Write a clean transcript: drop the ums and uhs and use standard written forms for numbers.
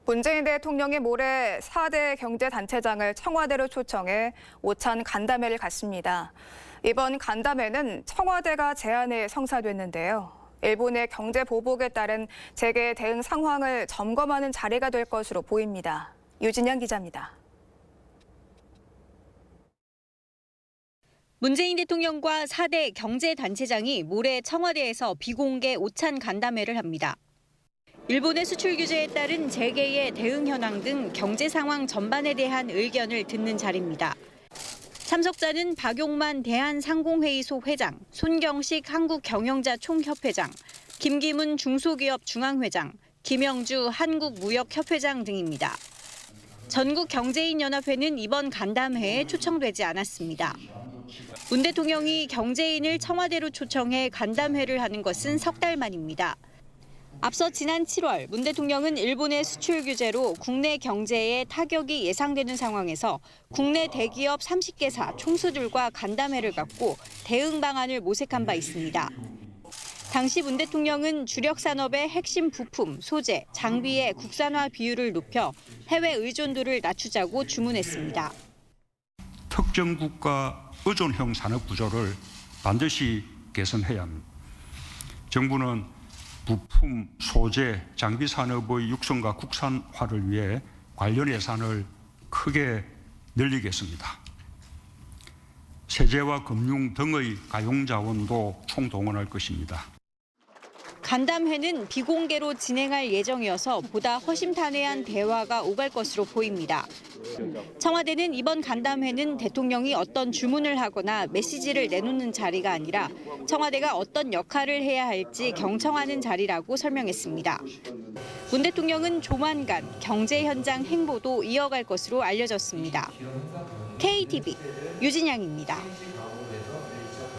문재인 대통령이 모레 4대 경제단체장을 청와대로 초청해 오찬 간담회를 갖습니다. 이번 간담회는 청와대가 제안해 성사됐는데요. 일본의 경제 보복에 따른 재계 대응 상황을 점검하는 자리가 될 것으로 보입니다. 유진영 기자입니다. 문재인 대통령과 4대 경제단체장이 모레 청와대에서 비공개 오찬 간담회를 합니다. 일본의 수출 규제에 따른 재계의 대응 현황 등 경제 상황 전반에 대한 의견을 듣는 자리입니다. 참석자는 박용만 대한상공회의소 회장, 손경식 한국경영자 총협회장, 김기문 중소기업 중앙회장, 김영주 한국무역협회장 등입니다. 전국경제인연합회는 이번 간담회에 초청되지 않았습니다. 문 대통령이 경제인을 청와대로 초청해 간담회를 하는 것은 석 달 만입니다. 앞서 지난 7월 문 대통령은 일본의 수출 규제로 국내 경제에 타격이 예상되는 상황에서 국내 대기업 30개사 총수들과 간담회를 갖고 대응 방안을 모색한 바 있습니다. 당시 문 대통령은 주력 산업의 핵심 부품, 소재, 장비의 국산화 비율을 높여 해외 의존도를 낮추자고 주문했습니다. 특정 국가 의존형 산업 구조를 반드시 개선해야 합니다. 정부는 부품, 소재, 장비 산업의 육성과 국산화를 위해 관련 예산을 크게 늘리겠습니다. 세제와 금융 등의 가용 자원도 총동원할 것입니다. 간담회는 비공개로 진행할 예정이어서 보다 허심탄회한 대화가 오갈 것으로 보입니다. 청와대는 이번 간담회는 대통령이 어떤 주문을 하거나 메시지를 내놓는 자리가 아니라 청와대가 어떤 역할을 해야 할지 경청하는 자리라고 설명했습니다. 문 대통령은 조만간 경제 현장 행보도 이어갈 것으로 알려졌습니다. KTV 유진양입니다.